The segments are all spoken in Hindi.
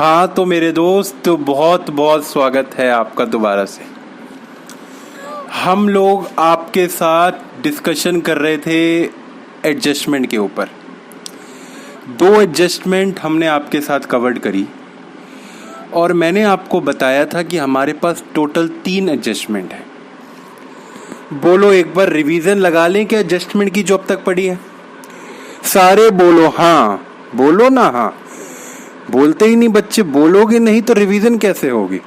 हाँ तो मेरे दोस्त, बहुत बहुत स्वागत है आपका दोबारा से। हम लोग आपके साथ डिस्कशन कर रहे थे एडजस्टमेंट के ऊपर। 2 एडजस्टमेंट हमने आपके साथ कवर्ड करी और मैंने आपको बताया था कि हमारे पास टोटल 3 एडजस्टमेंट है। बोलो एक बार रिवीजन लगा लें क्या एडजस्टमेंट की जो अब तक पड़ी है? सारे बोलो हाँ, बोलो ना हाँ। बोलते ही नहीं बच्चे, बोलोगे नहीं तो रिवीजन कैसे होगी?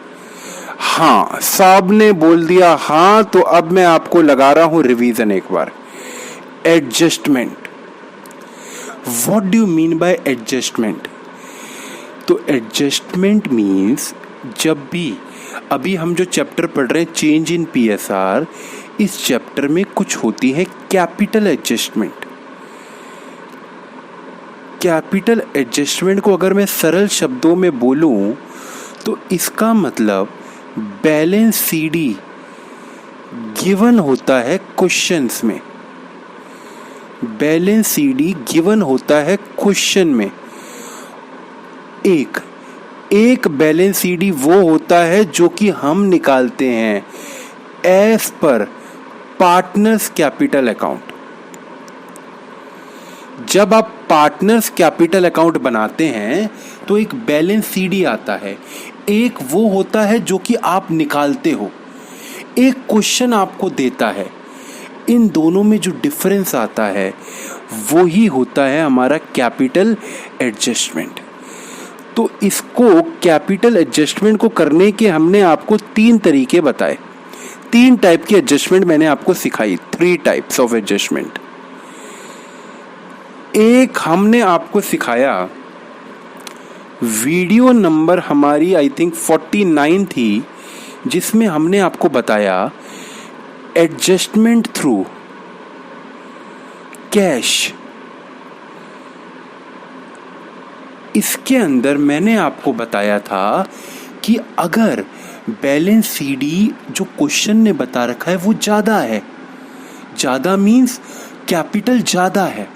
हाँ, सब ने बोल दिया हाँ, तो अब मैं आपको लगा रहा हूं रिवीजन एक बार। Adjustment, what do you mean by adjustment? तो एडजस्टमेंट मीन्स जब भी अभी हम जो चैप्टर पढ़ रहे हैं चेंज इन पीएसआर, इस चैप्टर में कुछ होती है कैपिटल एडजस्टमेंट। कैपिटल एडजस्टमेंट को अगर मैं सरल शब्दों में बोलूं तो इसका मतलब बैलेंस सीडी गिवन होता है क्वेश्चंस में। बैलेंस सीडी गिवन होता है क्वेश्चन में। एक बैलेंस सीडी वो होता है जो कि हम निकालते हैं as per partners capital account. जब आप पार्टनर्स कैपिटल अकाउंट बनाते हैं तो एक बैलेंस सीडी आता है। एक वो होता है जो कि आप निकालते हो, एक क्वेश्चन आपको देता है। इन दोनों में जो डिफरेंस आता है वो ही होता है हमारा कैपिटल एडजस्टमेंट। तो इसको कैपिटल एडजस्टमेंट को करने के हमने आपको 3 तरीके बताए। 3 टाइप की एडजस्टमेंट मैंने आपको सिखाई, 3 टाइप्स ऑफ एडजस्टमेंट। एक हमने आपको सिखाया, वीडियो नंबर हमारी आई थिंक 49 थी, जिसमें हमने आपको बताया एडजस्टमेंट थ्रू कैश। इसके अंदर मैंने आपको बताया था कि अगर बैलेंस सीडी जो क्वेश्चन ने बता रखा है वो ज़्यादा है, ज़्यादा मीन्स कैपिटल ज़्यादा है,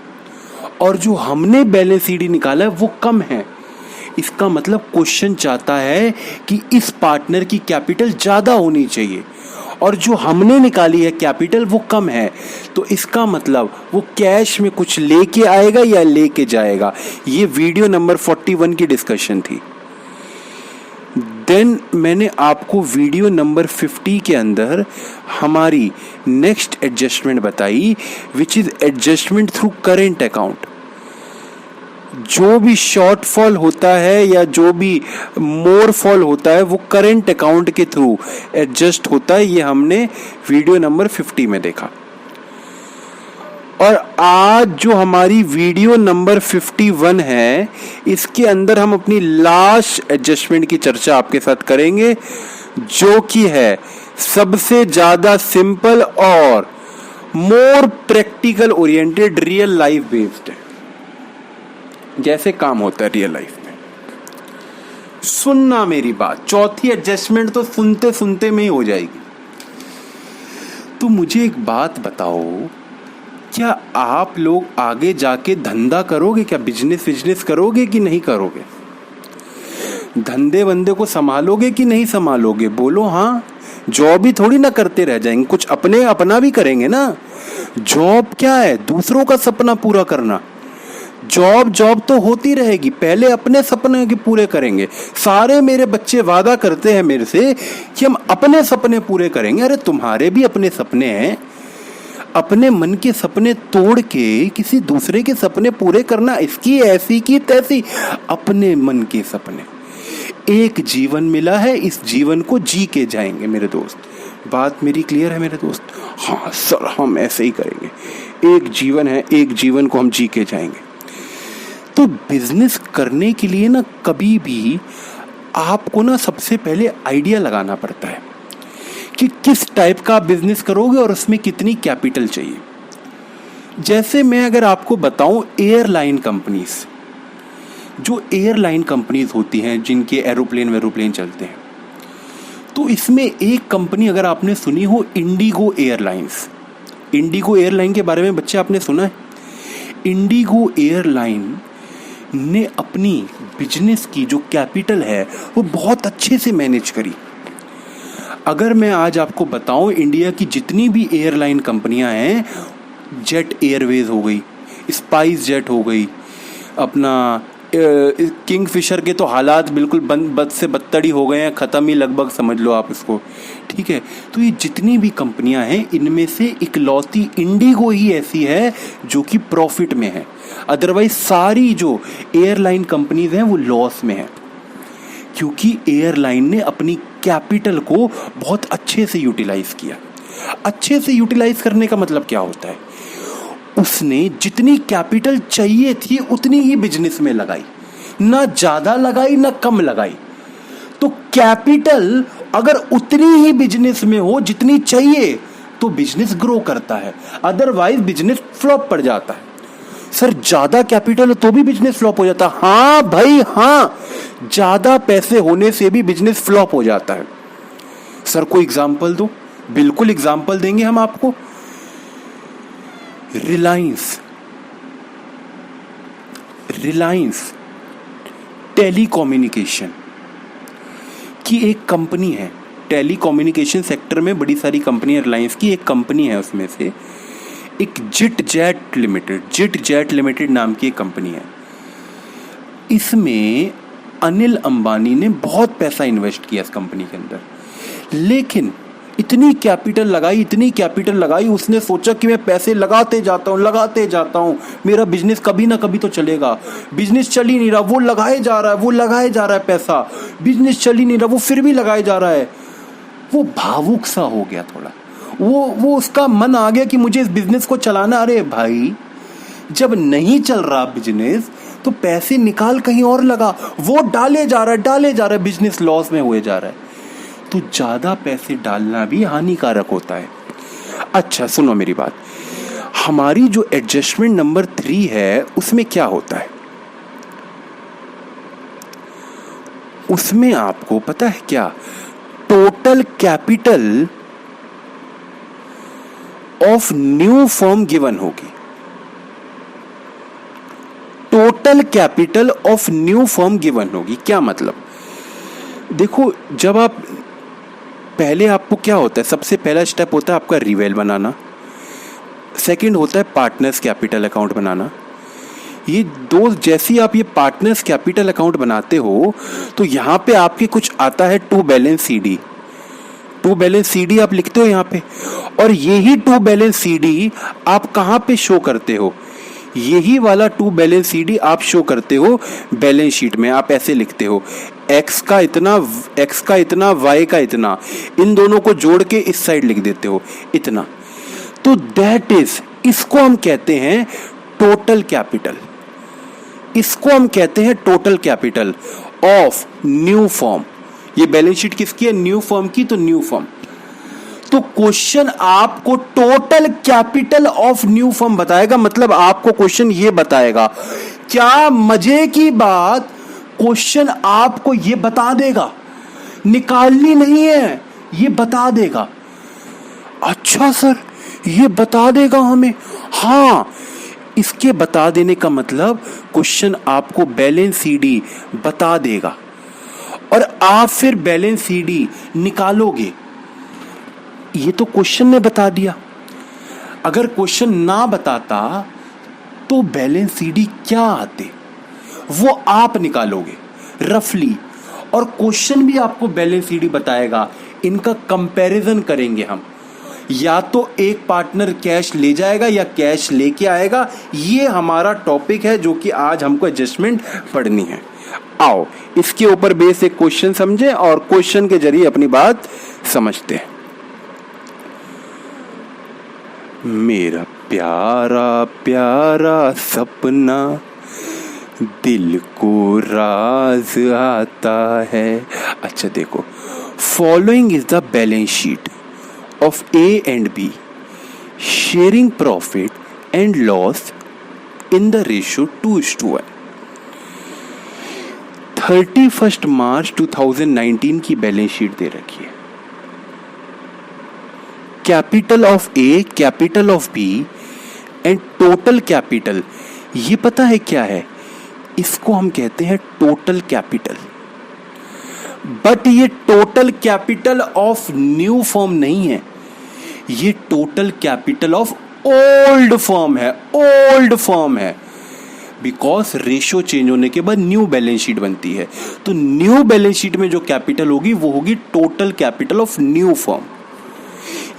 और जो हमने बैलेंस सीडी निकाला है वो कम है, इसका मतलब क्वेश्चन चाहता है कि इस पार्टनर की कैपिटल ज़्यादा होनी चाहिए, और जो हमने निकाली है कैपिटल वो कम है, तो इसका मतलब वो कैश में कुछ लेके आएगा या लेके जाएगा। ये वीडियो नंबर 41 की डिस्कशन थी। देन मैंने आपको वीडियो नंबर 50 के अंदर हमारी नेक्स्ट एडजस्टमेंट बताई, which is adjustment through current account. जो भी शॉर्टफॉल होता है या जो भी मोर फॉल होता है वो करेंट अकाउंट के थ्रू एडजस्ट होता है। ये हमने वीडियो नंबर 50 में देखा। और आज जो हमारी वीडियो नंबर 51 है, इसके अंदर हम अपनी लास्ट एडजस्टमेंट की चर्चा आपके साथ करेंगे, जो कि है सबसे ज्यादा सिंपल और more practical oriented, real life based है। जैसे काम होता है रियल लाइफ में। सुनना मेरी बात, चौथी एडजस्टमेंट तो सुनते सुनते में ही हो जाएगी। तो मुझे एक बात बताओ, क्या आप लोग आगे जाके धंधा करोगे? क्या बिजनेस करोगे कि नहीं करोगे? धंधे वंदे को संभालोगे कि नहीं संभालोगे? बोलो हाँ। जॉब ही थोड़ी ना करते रह जाएंगे, कुछ अपना भी करेंगे ना। जॉब क्या है? दूसरों का सपना पूरा करना। जॉब तो होती रहेगी, पहले अपने सपने के पूरे करेंगे। सारे मेरे बच्चे वादा करते हैं मेरे से कि हम अपने सपने पूरे करेंगे। अरे तुम्हारे भी अपने सपने हैं, अपने मन के सपने तोड़ के किसी दूसरे के सपने पूरे करना, इसकी ऐसी की तैसी। अपने मन के सपने। एक जीवन मिला है, इस जीवन को जी के जाएंगे मेरे दोस्त। बात मेरी क्लियर है मेरे दोस्त? हाँ सर, हम ऐसे ही करेंगे। एक जीवन है, एक जीवन को हम जी के जाएंगे। तो बिजनेस करने के लिए ना कभी भी आपको ना सबसे पहले आइडिया लगाना पड़ता है कि किस टाइप का बिजनेस करोगे और उसमें कितनी कैपिटल चाहिए। जैसे मैं अगर आपको बताऊं, एयरलाइन कंपनीज, जो एयरलाइन कंपनीज होती हैं जिनके एरोप्लेन चलते हैं, तो इसमें एक कंपनी अगर आपने सुनी हो, इंडिगो एयरलाइंस। इंडिगो एयरलाइन के बारे में बच्चे आपने सुना है? इंडिगो एयरलाइन ने अपनी बिजनेस की जो कैपिटल है वो बहुत अच्छे से मैनेज करी। अगर मैं आज आपको बताऊं, इंडिया की जितनी भी एयरलाइन कंपनियां हैं, जेट एयरवेज हो गई, स्पाइस जेट हो गई, अपना किंगफिशर के तो हालात बिल्कुल बद से बदतर ही हो गए हैं, ख़त्म ही लगभग समझ लो आप इसको, ठीक है। तो ये जितनी भी कंपनियां हैं, इनमें से इकलौती इंडिगो ही ऐसी है जो कि प्रॉफिट में है। अदरवाइज सारी जो एयरलाइन कंपनीज हैं वो लॉस में है, क्योंकि एयरलाइन ने अपनी कैपिटल को बहुत अच्छे से यूटिलाइज किया। अच्छे से यूटिलाइज करने का मतलब क्या होता है? उसने जितनी कैपिटल चाहिए थी उतनी ही बिजनेस में लगाई, ना ज्यादा लगाई ना कम लगाई। तो कैपिटल अगर उतनी ही बिजनेस में हो जितनी चाहिए तो बिजनेस ग्रो करता है, अदरवाइज बिजनेस फ्लॉप पड़ जाता है। सर ज्यादा कैपिटल तो भी बिजनेस फ्लॉप हो जाता है? हाँ भाई हाँ, ज्यादा पैसे होने से भी बिजनेस फ्लॉप हो जाता है। सर कोई एग्जांपल दो। बिल्कुल एग्जांपल देंगे हम आपको। रिलायंस टेलीकम्युनिकेशन की एक कंपनी है। टेलीकम्युनिकेशन सेक्टर में बड़ी सारी कंपनी, रिलायंस की एक कंपनी है, उसमें से एक जिट जेट लिमिटेड नाम की एक कंपनी है। इसमें अनिल अंबानी ने बहुत पैसा इन्वेस्ट किया इस कंपनी के अंदर, लेकिन इतनी कैपिटल लगाई, उसने सोचा कि मैं पैसे लगाते जाता हूँ, मेरा बिजनेस कभी ना कभी तो चलेगा। बिजनेस चल ही नहीं रहा, वो लगाए जा रहा है पैसा, बिजनेस चल ही नहीं रहा, वो फिर भी लगाए जा रहा है। वो भावुक सा हो गया थोड़ा, वो उसका मन आ गया कि मुझे इस बिजनेस को चलाना। अरे भाई, जब नहीं चल रहा बिजनेस तो पैसे निकाल कहीं और लगा। वो डाले जा रहा है, बिजनेस लॉस में हुए जा रहा है। तो ज्यादा पैसे डालना भी हानिकारक होता है। अच्छा सुनो मेरी बात, हमारी जो एडजस्टमेंट नंबर 3 है उसमें क्या होता है? उसमें आपको पता है क्या? Total capital of new firm given होगी। Total capital of new firm given होगी। क्या मतलब? देखो, जब आप पहले, आपको क्या होता है, सबसे पहला स्टेप होता है आपका रिवेल बनाना, सेकंड होता है पार्टनर्स कैपिटल अकाउंट बनाना। ये दो, जैसी आप ये पार्टनर्स कैपिटल अकाउंट बनाते हो तो यहाँ पे आपके कुछ आता है टू बैलेंस सीडी आप लिखते हो यहाँ पे, और यही टू बैलेंस सीडी आप कहाँ पे शो करते हो? यही वाला टू बैलेंस सीडी आप शो करते हो बैलेंस शीट में। आप ऐसे लिखते हो x का इतना, y का इतना, इन दोनों को जोड़ के इस साइड लिख देते हो इतना। तो दैट इज, इसको हम कहते हैं टोटल कैपिटल। इसको हम कहते हैं total capital of new firm. ये बैलेंस शीट किसकी है? न्यू फर्म की। तो न्यू फर्म, तो क्वेश्चन आपको total capital of new firm बताएगा। मतलब आपको क्वेश्चन ये बताएगा, क्या मजे की बात, क्वेश्चन आपको ये बता देगा, निकालनी नहीं है, ये बता देगा। अच्छा सर, ये बता देगा हमें? हाँ, इसके बता देने का मतलब क्वेश्चन आपको बैलेंस सीडी बता देगा और आप फिर बैलेंस सीडी निकालोगे। ये तो क्वेश्चन ने बता दिया। अगर क्वेश्चन ना बताता तो बैलेंस सीडी क्या आते, वो आप निकालोगे रफली, और क्वेश्चन भी आपको बैलेंस सीडी बताएगा। इनका कंपैरिजन करेंगे हम, या तो एक पार्टनर कैश ले जाएगा या कैश लेके आएगा। ये हमारा टॉपिक है जो कि आज हमको एडजस्टमेंट पढ़नी है। आओ इसके ऊपर बेस एक क्वेश्चन समझें और क्वेश्चन के जरिए अपनी बात समझते हैं। मेरा प्यारा प्यारा सपना दिल को राज आता है। अच्छा देखो, following is the balance sheet of A and B sharing profit and loss in the ratio 2:1। 31 मार्च 2019 की बैलेंस शीट दे रखी है। Capital of A, capital of B and total capital, ये पता है क्या है? इसको हम कहते हैं टोटल कैपिटल। बट ये total capital of new firm नहीं है, ये total capital of old firm है, ओल्ड फर्म है। बिकॉज रेशो चेंज होने के बाद न्यू बैलेंस शीट बनती है, तो न्यू बैलेंस शीट में जो कैपिटल होगी वो होगी total capital of new firm.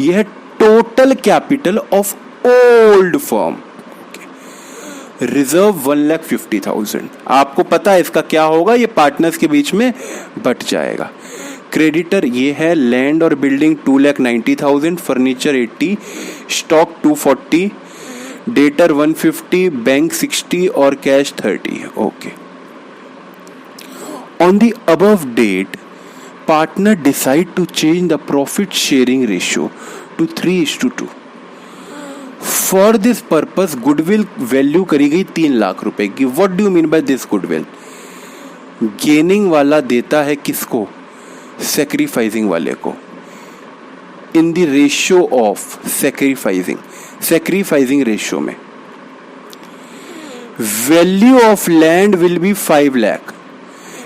यह है total capital of old firm. Reserve 1,50,000, आपको पता है इसका क्या होगा, ये पार्टनर्स के बीच में बट जाएगा। क्रेडिटर ये है लैंड और building 2,90,000, furniture 80, stock 240, debtor 150, bank 60 और cash 30। Okay. On the above date partner decide to change the profit sharing ratio to 3:2। For this purpose goodwill value करी गई 3 लाख रुपए की। What do you mean by this goodwill? Gaining वाला देता है किसको? सैक्रिफाइसिंग वाले को। In the ratio of sacrificing ratio में value of land will B 5 lakh.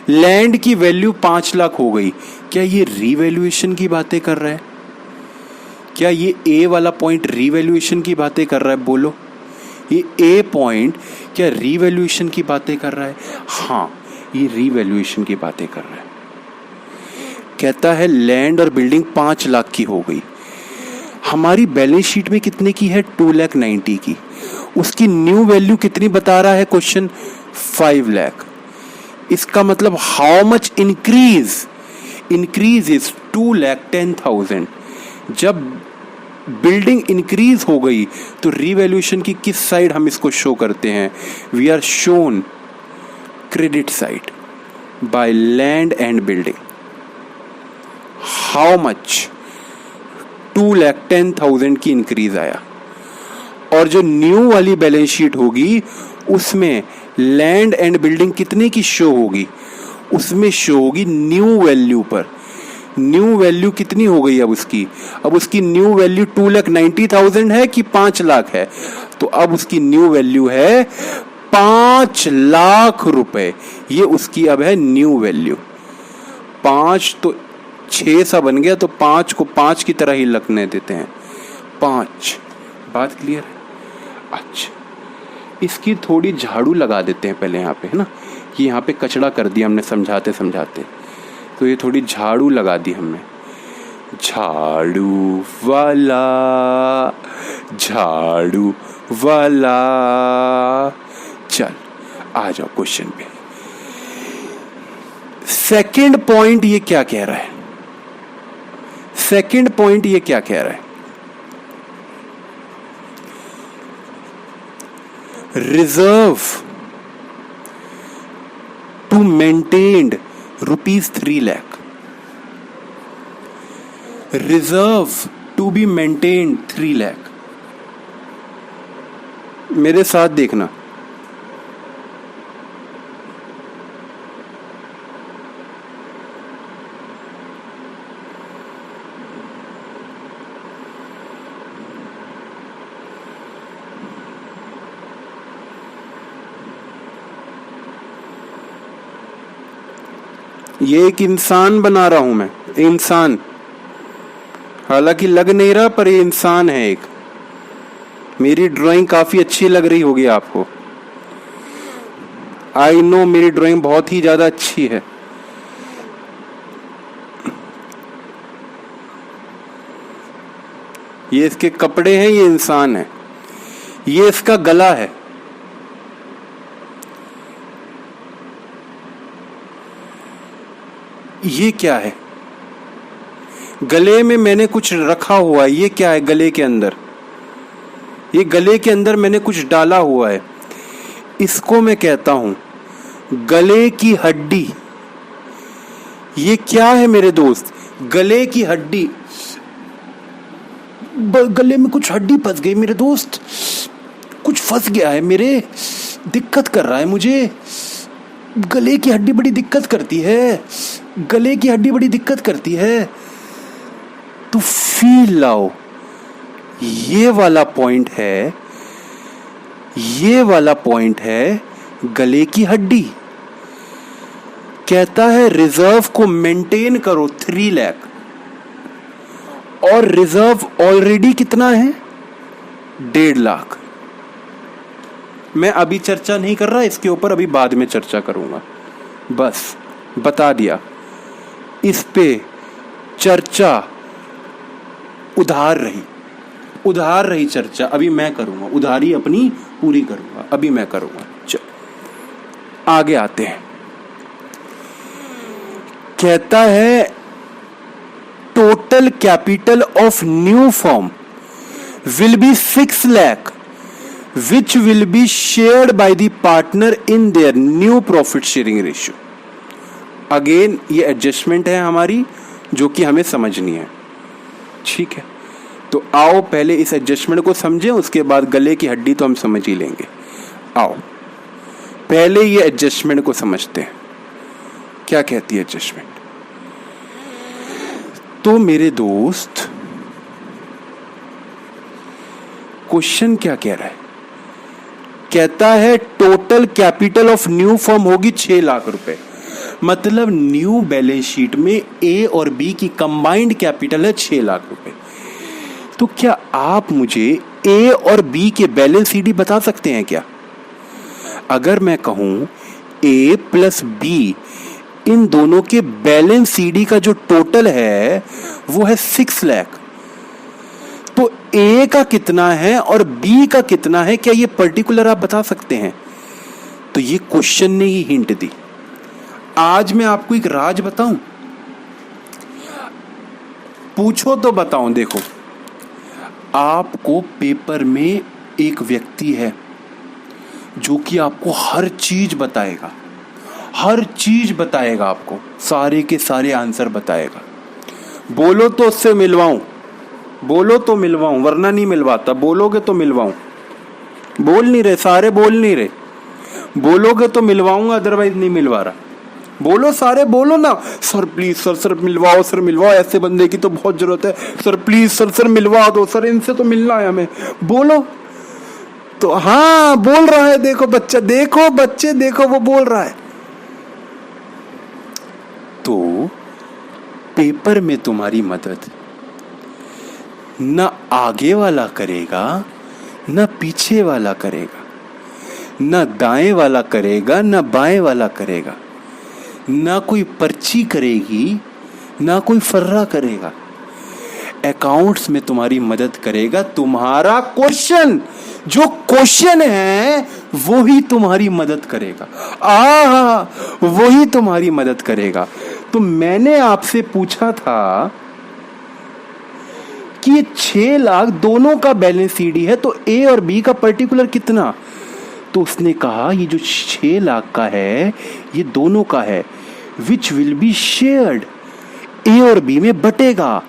Land की वैल्यू 5 लाख हो गई। क्या ये रीवैल्यूएशन की बातें कर रहा है? क्या ये ए वाला पॉइंट रीवैल्यूएशन की बातें कर रहा है? बोलो, ये ए पॉइंट क्या रीवैल्यूएशन की बातें कर रहा है? हाँ, ये रीवैल्यूएशन की बातें कर रहा है। कहता है लैंड और बिल्डिंग 5 लाख की हो गई। हमारी बैलेंस शीट में कितने की है? 2,90,000 की। उसकी न्यू वैल्यू कितनी बता रहा है क्वेश्चन? 5 लाख। इसका मतलब हाउ मच इंक्रीज इज 2,10,000। जब बिल्डिंग इंक्रीज हो गई तो रीवैल्यूएशन की किस साइड हम इसको शो करते हैं? We are shown credit side by land and building. How much? 2,10,000 की इंक्रीज आया। और जो न्यू वाली बैलेंस शीट होगी उसमें लैंड एंड बिल्डिंग कितने की शो होगी? उसमें शो होगी न्यू वैल्यू पर। न्यू वैल्यू कितनी हो गई अब उसकी? अब उसकी न्यू वैल्यू 2,90,000 है कि 5 लाख है? तो अब उसकी न्यू वैल्यू है 5 लाख रुपए। ये उसकी अब है न्यू वैल्यू। 5 तो 6 सा बन गया, तो 5 को 5 की तरह ही लगने देते हैं। 5। बात क्लियर है? अच्छा, इसकी थोड़ी झाड़ू लगा देते हैं पहले यहाँ पे, है ना। कि यहाँ पे कचड़ा कर दिया हमने समझाते समझाते, तो ये थोड़ी झाड़ू लगा दी हमने। झाड़ू वाला चल आ जाओ क्वेश्चन पे। सेकंड पॉइंट ये क्या कह रहा है? सेकंड पॉइंट ये क्या कह रहा है? Reserve to maintained ₹3 lakh. Reserve to be maintained 3 lakh. मेरे साथ देखना, ये एक इंसान बना रहा हूं मैं, इंसान। हालांकि लग नहीं रहा, पर ये इंसान है एक। मेरी ड्राइंग काफी अच्छी लग रही होगी आपको। आई नो मेरी ड्राइंग बहुत ही ज्यादा अच्छी है। ये इसके कपड़े हैं, ये इंसान है। ये इसका गला है। ये क्या है? गले में मैंने कुछ रखा हुआ है। ये क्या है गले के अंदर? ये गले के अंदर मैंने कुछ डाला हुआ है। इसको मैं कहता हूं गले की हड्डी। ये क्या है मेरे दोस्त? गले की हड्डी। गले में कुछ हड्डी फंस गई मेरे दोस्त, कुछ फंस गया है मेरे, दिक्कत कर रहा है मुझे। गले की हड्डी बड़ी दिक्कत करती है, गले की हड्डी बड़ी दिक्कत करती है। तो फील लाओ, ये वाला पॉइंट है, ये वाला पॉइंट है गले की हड्डी। कहता है रिजर्व को मेंटेन करो 3 लाख, और रिजर्व ऑलरेडी कितना है 1.5 लाख। मैं अभी चर्चा नहीं कर रहा इसके ऊपर, अभी बाद में चर्चा करूंगा, बस बता दिया। इस पे चर्चा उधार रही चर्चा, अभी मैं करूंगा, उधारी अपनी पूरी करूंगा, अभी मैं करूंगा। चलो आगे आते हैं। कहता है total capital of new firm will be 6 lakh which will be shared by the partner in their new profit sharing ratio। Again ये एडजस्टमेंट है हमारी जो कि हमें समझनी है, ठीक है। तो आओ पहले इस एडजस्टमेंट को समझें, उसके बाद गले की हड्डी तो हम समझ ही लेंगे। आओ पहले ये एडजस्टमेंट को समझते हैं, क्या कहती है एडजस्टमेंट। तो मेरे दोस्त क्वेश्चन क्या कह रहा है, कहता है total capital of new firm होगी 6 लाख रुपए, मतलब न्यू बैलेंस शीट में ए और बी की कंबाइंड कैपिटल है 6 लाख रुपए। तो क्या आप मुझे ए और बी के बैलेंस सीडी बता सकते हैं क्या? अगर मैं कहूं ए प्लस बी, इन दोनों के बैलेंस सीडी का जो टोटल है वो है 6 लाख, तो ए का कितना है और बी का कितना है, क्या ये पर्टिकुलर आप बता सकते हैं? तो ये क्वेश्चन ने ही हिंट दी। आज मैं आपको एक राज बताऊं, पूछो तो बताऊं। देखो, आपको पेपर में एक व्यक्ति है जो कि आपको हर चीज बताएगा, आपको सारे के सारे आंसर बताएगा। बोलो तो उससे मिलवाऊं, वरना नहीं मिलवाता। बोलोगे तो मिलवाऊं, बोल नहीं रहे सारे, बोलोगे तो मिलवाऊंगा, अदरवाइज नहीं मिलवा रहा। बोलो सारे, बोलो ना, सर प्लीज सर मिलवाओ, ऐसे बंदे की तो बहुत जरूरत है सर, प्लीज सर मिलवा दो सर, इनसे तो मिलना है हमें। बोलो तो, हाँ बोल रहा है, देखो बच्चे देखो वो बोल रहा है। तो पेपर में तुम्हारी मदद न आगे वाला करेगा न पीछे वाला करेगा, न दाएं वाला करेगा न बाएं वाला करेगा, ना कोई पर्ची करेगी ना कोई फर्रा करेगा। अकाउंट्स में तुम्हारी मदद करेगा तुम्हारा क्वेश्चन, जो क्वेश्चन है वो ही तुम्हारी मदद करेगा। वही तुम्हारी मदद करेगा। तो मैंने आपसे पूछा था कि ये 6 लाख दोनों का बैलेंस सीडी है, तो ए और बी का पर्टिकुलर कितना? तो उसने कहा ये जो 6 लाख का है ये दोनों का है, which will be shared, A और बी में बटेगा,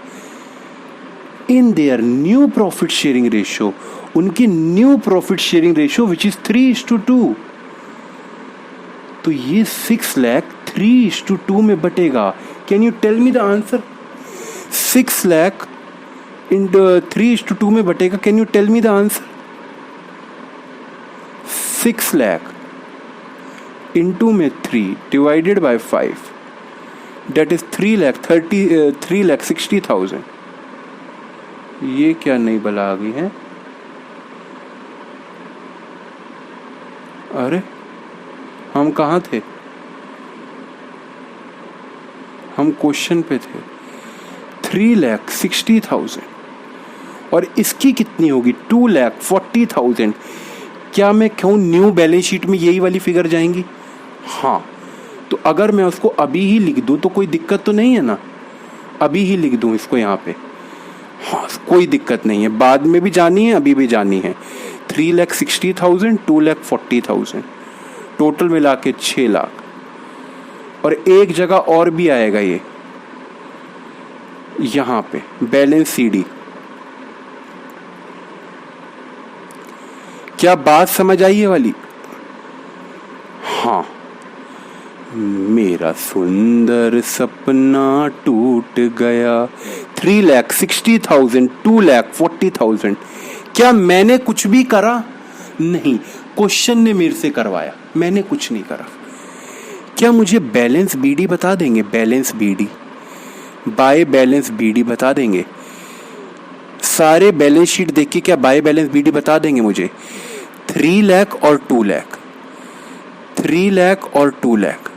in their new profit sharing ratio, उनकी new profit sharing ratio which is 3:2। तो ये 6 लाख 3:2 में बटेगा। Can you tell me the answer? 6 lakh in 3:2 में बटेगा, can you tell me the answer? 6 lakh into में 3 डिवाइडेड बाय 5, डेट इज 3,60,000। ये क्या नई बला आ गई है? अरे हम कहाँ थे? हम क्वेश्चन पे थे। 3,60,000 और इसकी कितनी होगी? 2,40,000। क्या मैं कहूँ न्यू बैलेंस शीट में यही वाली फिगर जाएंगी? हाँ, तो अगर मैं उसको अभी ही लिख दूं तो कोई दिक्कत तो नहीं है ना? अभी ही लिख दूं इसको यहाँ पे, हाँ कोई दिक्कत नहीं है। बाद में भी जानी है, अभी भी जानी है। 3,60,000, 2,40,000, टोटल मिला के 6 लाख। और एक जगह और भी आएगा ये, यहाँ पे बैलेंस सीडी। क्या बात समझ आई है वाली? हाँ, मेरा सुंदर सपना टूट गया। 3,60,000, 2,40,000। क्या मैंने कुछ भी करा? नहीं, क्वेश्चन ने मेरे से करवाया, मैंने कुछ नहीं करा। क्या मुझे बैलेंस बीडी बता देंगे? Balance BD, by balance BD बता देंगे? सारे बैलेंस शीट देख के क्या बाय बैलेंस बीडी बता देंगे मुझे? 3 लाख और 2 लाख, 3 लाख और 2 लाख।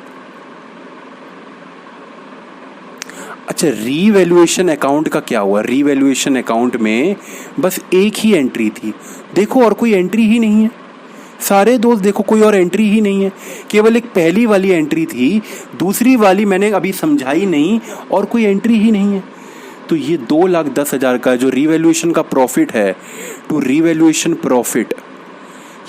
अच्छा, रीवैल्यूएशन अकाउंट का क्या हुआ? रीवैल्यूएशन अकाउंट में बस एक ही एंट्री थी, देखो और कोई एंट्री ही नहीं है। सारे दोस्त देखो, कोई और एंट्री ही नहीं है, केवल एक पहली वाली एंट्री थी, दूसरी वाली मैंने अभी समझाई नहीं और कोई एंट्री ही नहीं है। तो ये 2,10,000 का जो रीवैल्यूएशन का प्रॉफिट है, टू रीवैल्यूएशन प्रॉफिट,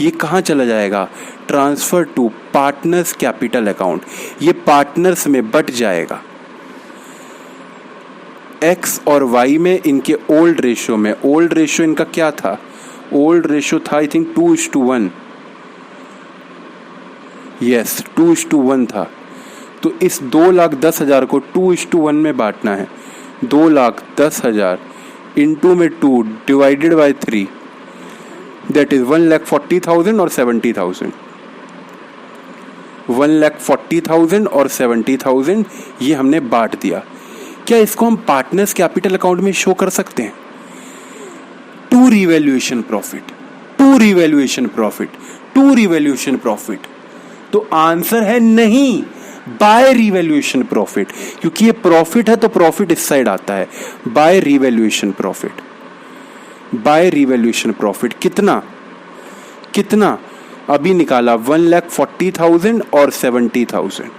ये कहाँ चला जाएगा? Transfer to partners capital account, ये पार्टनर्स में बट जाएगा। एक्स और वाई में इनके ओल्ड रेशियो में, ओल्ड रेशियो इनका क्या था? ओल्ड रेशियो था आई थिंक 2:1, यस 2:1 था। तो इस 2,10,000 को 2:1 में बांटना है। 2,10,000 इंटू में 2 डिवाइडेड बाय 3, दैट इज 1,40,000 और 70,000। 1,40,000 और 70,000 ये हमने बांट दिया। क्या इसको हम पार्टनर्स कैपिटल अकाउंट में शो कर सकते हैं? To revaluation profit, to revaluation profit, to revaluation profit. तो आंसर है नहीं, बाय रिवैल्यूएशन प्रॉफिट, क्योंकि ये प्रॉफिट है तो प्रॉफिट इस साइड आता है। By revaluation profit, by revaluation profit कितना कितना अभी निकाला? 1,40,000 और 70,000,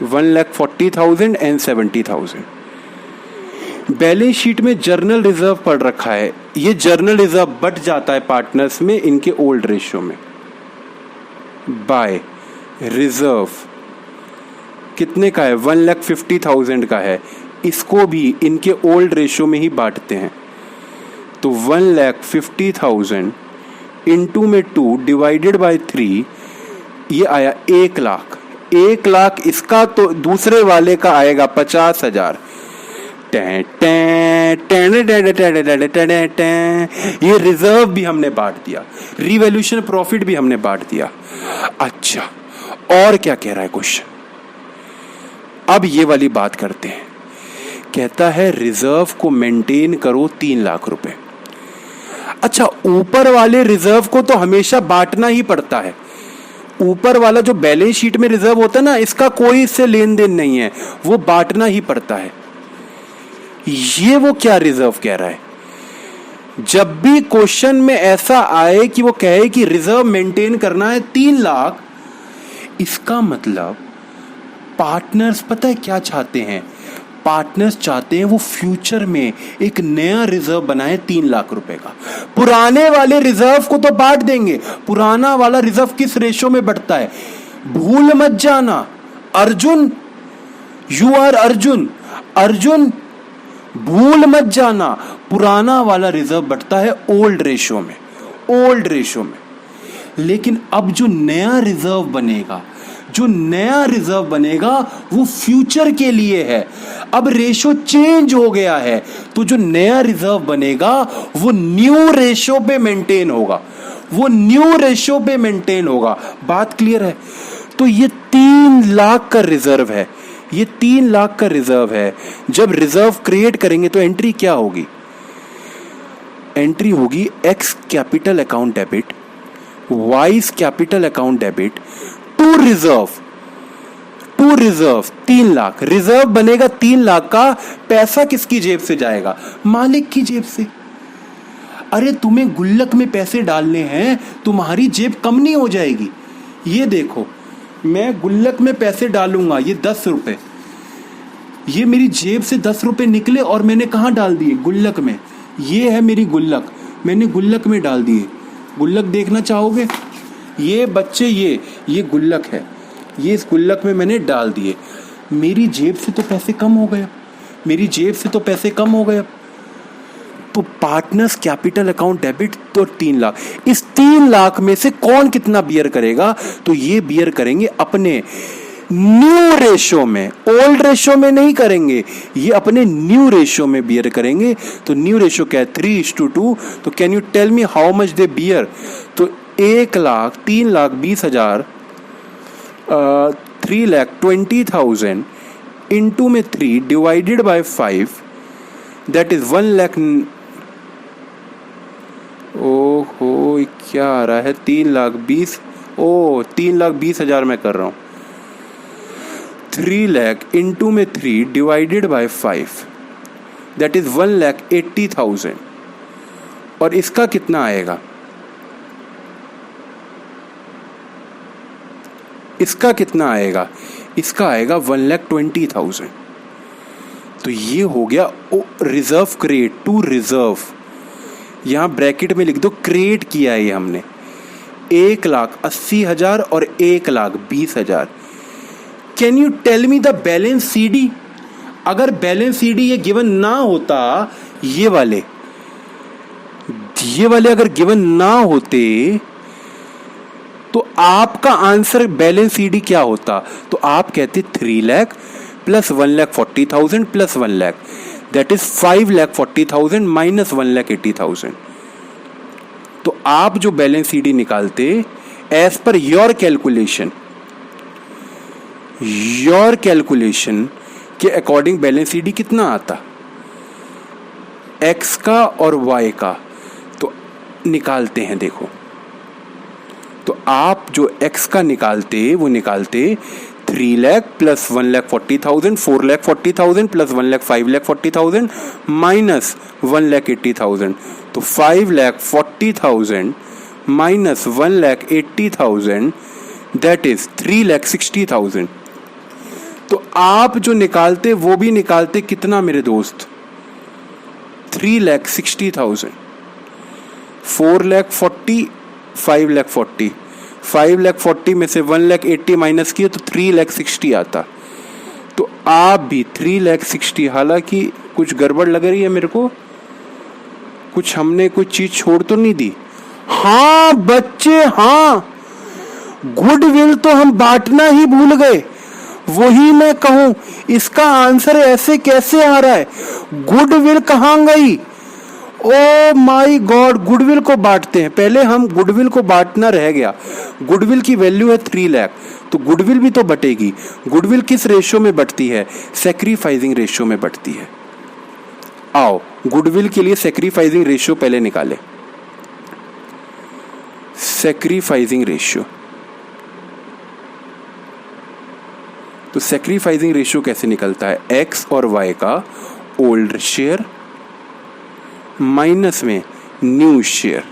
1,40,000 एंड 70,000। बैलेंस शीट में जर्नल रिजर्व पड़ रखा है, ये जर्नल रिजर्व बट जाता है पार्टनर्स में इनके ओल्ड रेशियो में। बाय रिजर्व कितने का है? 1,50,000 का है, इसको भी इनके ओल्ड रेशियो में ही बांटते हैं। तो 1,50,000 इंटू में 2 डिवाइडेड बाय 3, ये आया 1 लाख। 1 लाख इसका, तो दूसरे वाले का आएगा 50,000। ये रिजर्व भी हमने बांट दिया, रिवैल्यूएशन प्रॉफिट भी हमने बांट दिया। अच्छा, और क्या कह रहा है क्वेश्चन? अब ये वाली बात करते हैं। कहता है रिजर्व को मेंटेन करो 3 लाख रुपए। अच्छा, ऊपर वाले रिजर्व को तो हमेशा बांटना ही पड़ता है। ऊपर वाला जो बैलेंस शीट में रिजर्व होता है ना, इसका कोई इससे लेन देन नहीं है, वो बांटना ही पड़ता है। ये वो क्या रिजर्व कह रहा है? जब भी क्वेश्चन में ऐसा आए कि वो कहे कि रिजर्व मेंटेन करना है 3 लाख, इसका मतलब पार्टनर्स पता है क्या चाहते हैं? पार्टनर्स चाहते हैं वो फ्यूचर में एक नया रिजर्व बनाए 3 लाख रुपए का। पुराने वाले रिजर्व को तो बांट देंगे, पुराना वाला रिजर्व किस रेशो में बढ़ता है भूल मत जाना। अर्जुन, यू आर अर्जुन, अर्जुन भूल मत जाना, पुराना वाला रिजर्व बढ़ता है ओल्ड रेशियो में, ओल्ड रेशियो में। लेकिन अब जो नया रिजर्व बनेगा, जो नया रिजर्व बनेगा वो फ्यूचर के लिए है। अब रेशो चेंज हो गया है, तो जो नया रिजर्व बनेगा वो न्यू रेशो पे मेंटेन होगा, वो न्यू रेशो पे मेंटेन होगा। बात क्लियर है? तो ये 3 लाख का रिजर्व है, ये 3 लाख का रिजर्व है। जब रिजर्व क्रिएट करेंगे तो एंट्री क्या होगी? एंट्री होगी X capital account debit, Y's capital account debit to reserve, to reserve 3 lakh. Reserve बनेगा 3 लाख का, पैसा किसकी जेब से जाएगा? मालिक की जेब से। अरे तुम्हें गुल्लक में पैसे डालने हैं, तुम्हारी जेब कम नहीं हो जाएगी। ये देखो, मैं गुल्लक में पैसे डालूंगा, ये 10 रुपए, ये मेरी जेब से 10 रुपए निकले और मैंने कहाँ डाल दिए? गुल्लक में। ये है मेरी गुल्लक, मैंने गुल्लक में डाल दिए। गुल्लक देखना चाहोगे? ये बच्चे, ये गुल्लक है, ये इस गुल्लक में मैंने डाल दिए। मेरी जेब से तो पैसे कम हो गए, मेरी जेब से तो पैसे कम हो गए। तो पार्टनर्स कैपिटल अकाउंट डेबिट तो 3 लाख, इस 3 लाख में से कौन कितना बियर करेगा? तो ये बियर करेंगे अपने न्यू रेशो में, ओल्ड रेशो में नहीं करेंगे, ये अपने न्यू रेशो में बियर करेंगे। तो न्यू रेशो क्या है? 3:2। तो can you tell me how much they bear? तो 3,20,000 3,20,000 इंटू में 3 divided by 5 that is 1 lakh. ओहो क्या आ रहा है 3,20,000 3,20,000 मैं कर रहा हूँ। 3 लाख इंटू में 3 डिवाइडेड बाय 5 दैट इज 1,80,000। और इसका कितना आएगा? इसका कितना आएगा? इसका आएगा 1,20,000। तो ये हो गया रिजर्व क्रिएट टू रिजर्व। यहां ब्रैकेट में लिख दो क्रिएट किया है ये हमने 1,80,000 और 1,20,000। Can you tell me the balance CD? अगर बैलेंस सीडी ये गिवन ना होता, ये वाले अगर गिवन ना होते तो आपका आंसर बैलेंस सीडी क्या होता? तो आप कहते 3 lakh plus 1,40,000 plus 1 lakh that is 5,40,000 minus 1,80,000। तो आप जो बैलेंस सीडी निकालते एज पर योर कैलकुलेशन के अकॉर्डिंग बैलेंस सीडी कितना आता? एक्स का और वाई का तो निकालते हैं। देखो तो आप जो एक्स का निकालते वो निकालते 3 lakh plus 1,40,000 4,40,000 plus 1 lakh 5,40,000 minus 1,80,000। तो 5,40,000 माइनस 1,80,000 दैट इज 3,60,000। तो आप जो निकालते वो भी निकालते कितना मेरे दोस्त? 3,60,000। 4,40,000 5,40,000 5,40,000 में से 1,80,000 माइनस किए तो 3,60,000 आता। तो आप भी 3,60,000, हालांकि कुछ गड़बड़ लग रही है मेरे को, कुछ हमने कुछ चीज छोड़ तो नहीं दी। हाँ बच्चे हाँ, गुडविल तो हम बांटना ही भूल गए। वही मैं कहूं इसका आंसर ऐसे कैसे आ रहा है? गुडविल कहां गई? ओ माय गॉड, गुडविल को बांटते हैं। पहले हम गुडविल को बांटना रह गया। गुडविल की वैल्यू है 3 लाख, तो गुडविल भी तो बटेगी। गुडविल किस रेशियो में बढ़ती है? सैक्रिफाइसिंग रेशियो में बढ़ती है। आओ गुडविल के लिए सैक्रिफाइसिंग रेशियो पहले निकाले। सैक्रिफाइसिंग रेशियो, तो सैक्रिफाइसिंग रेशियो कैसे निकलता है? एक्स और वाई का ओल्ड शेयर माइनस में न्यू शेयर।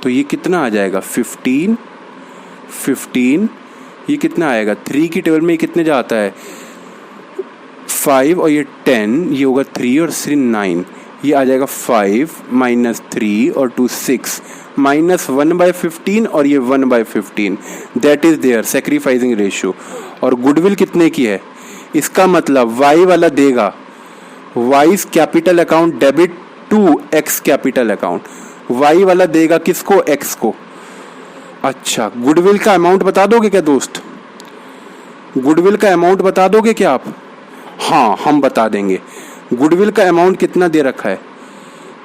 तो ये कितना आ जाएगा? 15 ये कितना आएगा? 3 की टेबल में ये कितने जाता है? 5 और ये 10, ये होगा 3 और 3 9, ये आ जाएगा 5 माइनस 3 और 2 6 माइनस 1/15 और ये 1/15 that is their sacrificing ratio. और गुडविल कितने की है? इसका मतलब वाई वाला देगा Y's capital account debit to X capital account. Y वाला देगा किसको? एक्स को। अच्छा, गुडविल का अमाउंट बता दोगे क्या दोस्त? गुडविल का अमाउंट बता दोगे क्या आप? हाँ हम बता देंगे। गुडविल का अमाउंट कितना दे रखा है?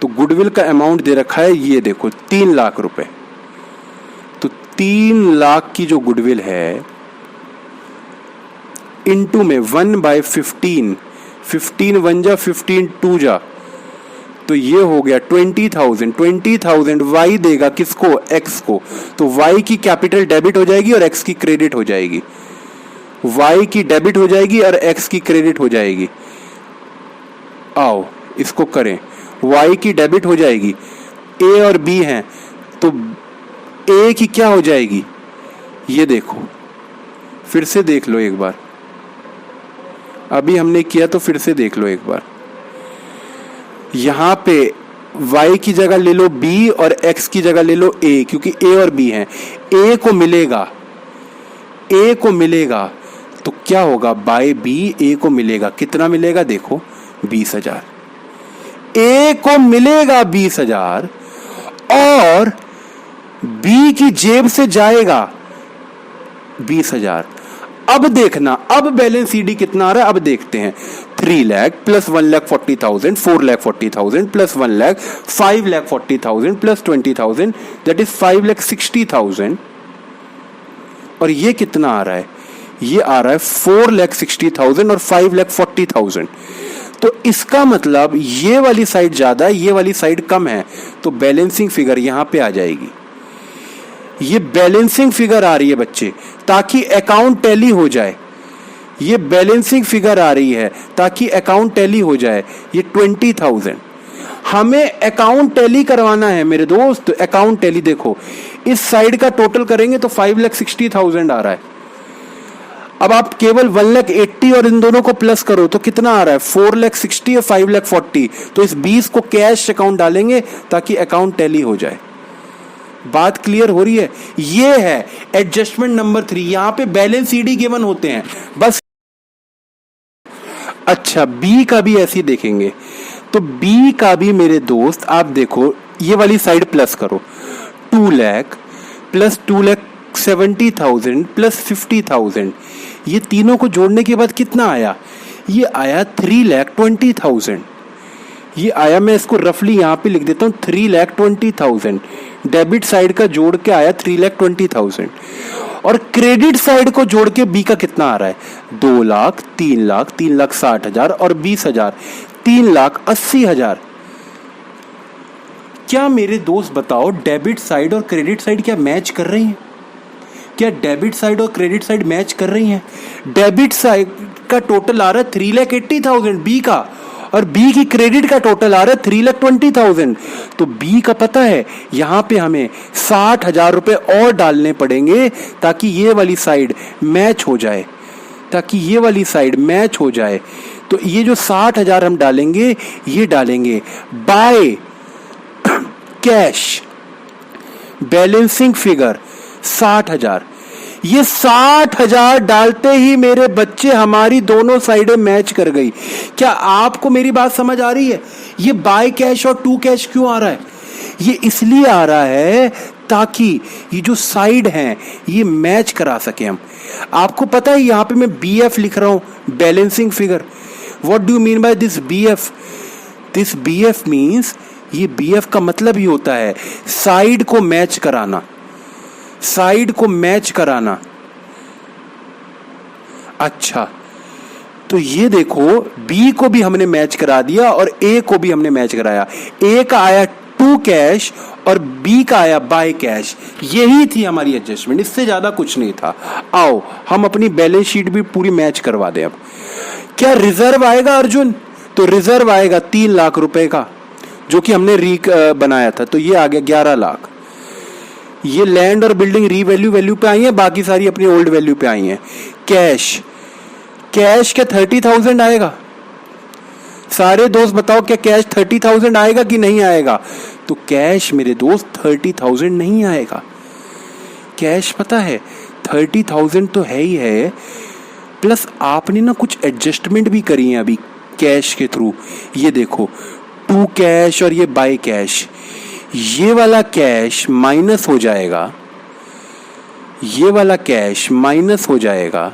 तो गुडविल का अमाउंट दे रखा है, ये देखो 3 लाख रुपए। तो 3 लाख की जो गुडविल है इनटू में 1/15, 15 1 जा 15 2 जा, तो ये हो गया 20,000 वाई देगा किसको? एक्स को। तो वाई की कैपिटल डेबिट हो जाएगी और एक्स की क्रेडिट हो जाएगी। वाई की डेबिट हो जाएगी और एक्स की क्रेडिट हो जाएगी। आओ इसको करें। वाई की डेबिट हो जाएगी, ए और बी हैं, तो ए की क्या हो जाएगी? ये देखो, फिर से देख लो एक बार। अभी हमने किया तो फिर से देख लो एक बार। यहां पे y की जगह ले लो b और x की जगह ले लो a, क्योंकि a और b हैं। a को मिलेगा तो क्या होगा? बाय b a को मिलेगा। कितना मिलेगा? देखो 20,000। a को मिलेगा 20,000 और b की जेब से जाएगा 20,000। अब देखना, अब बैलेंस सीडी कितना आ रहा है अब देखते हैं। 3 lakh plus 1,40,000, 4,40,000 plus 1 lakh 5,40,000 plus 20,000, that is 5,60,000। और ये कितना आ रहा है? ये आ रहा है 4,60,000 और 5,40,000। तो इसका मतलब ये वाली साइड ज्यादा है, ये वाली साइड कम है, तो बैलेंसिंग फिगर यहां पे आ जाएगी। ये बैलेंसिंग फिगर आ रही है बच्चे, ताकि अकाउंट टैली हो जाए। ये बैलेंसिंग फिगर आ रही है ताकि अकाउंट टैली हो जाए। ये 20,000 हमें अकाउंट टैली करवाना है मेरे दोस्त। अकाउंट टैली देखो, इस साइड का टोटल करेंगे तो 5,60,000 आ रहा है। अब आप केवल 1,80,000 और इन दोनों को प्लस करो तो कितना आ रहा है? 4,60,000 और 5,40,000। तो इस 20 को कैश अकाउंट डालेंगे ताकि अकाउंट टैली हो जाए। बात क्लियर हो रही है? ये है एडजस्टमेंट नंबर 3। यहां पे बैलेंस सीडी गिवन होते हैं बस। अच्छा, बी का भी ऐसे ही देखेंगे। तो बी का भी मेरे दोस्त आप देखो, ये वाली साइड प्लस करो। 2 लाख प्लस 2,70,000 प्लस 50,000, ये तीनों को जोड़ने के बाद कितना आया? ये आया 3,20,000। ये आया, मैं इसको रफली यहाँ पे लिख देता हूँ, 3,20,000। डेबिट साइड का जोड़ के आया 3,20,000। और क्रेडिट साइड को जोड़ के बी का कितना आ रहा है? 2 लाख, 3 लाख, 3,60,000 और 20,000, 3,80,000। क्या मेरे दोस्त बताओ, डेबिट साइड और क्रेडिट साइड क्या मैच कर रही हैं? क्या डेबिट साइड और क्रेडिट साइड मैच कर रही हैं? डेबिट साइड का टोटल आ रहा है 3,80,000 बी का, और बी की क्रेडिट का टोटल आ रहा है 3,20,000। तो बी का पता है, यहां पे हमें 60,000 रुपए और डालने पड़ेंगे ताकि ये वाली साइड मैच हो जाए, ताकि ये वाली साइड मैच हो जाए। तो ये जो 60,000 हम डालेंगे, ये डालेंगे बाय कैश। Balancing figure 60,000। ये 60,000 डालते ही मेरे बच्चे हमारी दोनों साइडें मैच कर गई। क्या आपको मेरी बात समझ आ रही है? ये बाय कैश और टू कैश क्यों आ रहा है? ये इसलिए आ रहा है ताकि ये जो साइड हैं ये मैच करा सके हम। आपको पता है यहां पे मैं BF लिख रहा हूं, balancing figure. What do you mean by this BF? This BF means, ये BF का मतलब ही होता है साइड को मैच कराना, साइड को मैच कराना। अच्छा, तो ये देखो, बी को भी हमने मैच करा दिया और ए को भी हमने मैच कराया। ए का आया टू कैश और बी का आया बाय कैश। यही थी हमारी एडजस्टमेंट, इससे ज्यादा कुछ नहीं था। आओ हम अपनी बैलेंस शीट भी पूरी मैच करवा दें। अब क्या रिजर्व आएगा अर्जुन? तो रिजर्व आएगा 3 लाख रुपए का, जो कि हमने बनाया था। तो ये आ गया 11 लाख। ये लैंड और बिल्डिंग वैल्यू पे आई है, बाकी सारी अपनी ओल्ड वैल्यू पे आई है। कैश, कैश क्या 30,000 आएगा? सारे दोस्त बताओ, क्या कैश 30,000 आएगा कि नहीं आएगा? तो कैश मेरे दोस्त 30,000 नहीं आएगा। कैश पता है 30,000 तो है ही है, प्लस आपने ना कुछ एडजस्टमेंट भी करी है अभी कैश के थ्रू। ये देखो, टू कैश और ये बाय कैश, ये वाला कैश माइनस हो जाएगा, ये वाला कैश माइनस हो जाएगा,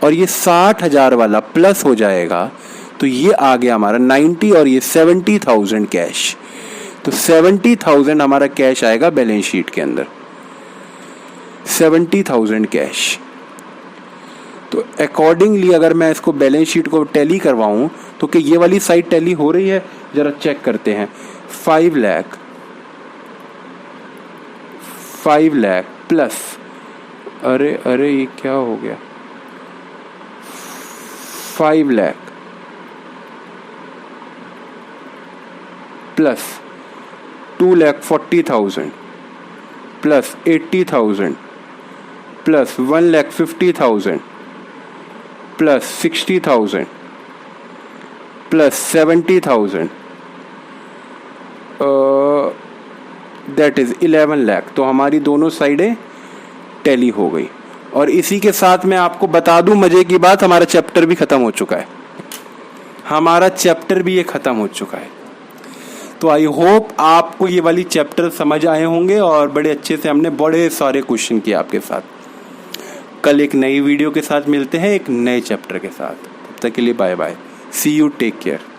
और ये 60,000 वाला प्लस हो जाएगा। तो ये आ गया हमारा 90 और ये 70,000 कैश। तो 70,000 हमारा कैश आएगा बैलेंस शीट के अंदर, 70,000 कैश। तो अकॉर्डिंगली अगर मैं इसको बैलेंस शीट को टैली करवाऊं तो कि ये वाली साइड टैली हो रही है, जरा चेक करते हैं। 5 लाख प्लस, अरे ये क्या हो गया? 5 lakh plus 2,40,000 plus 80,000 plus 1,50,000 plus 60,000 plus 70,000, that is 11 lakh. तो हमारी दोनों साइडें टैली हो गई। और इसी के साथ मैं आपको बता दूं मजे की बात, हमारा चैप्टर भी खत्म हो चुका है। हमारा चैप्टर भी ये खत्म हो चुका है। तो आई होप आपको ये वाली चैप्टर समझ आए होंगे और बड़े अच्छे से हमने बड़े सारे क्वेश्चन किए आपके साथ। कल एक नई वीडियो के साथ मिलते हैं, एक नए चैप्टर के साथ। तक के लिए bye bye, see you, take care.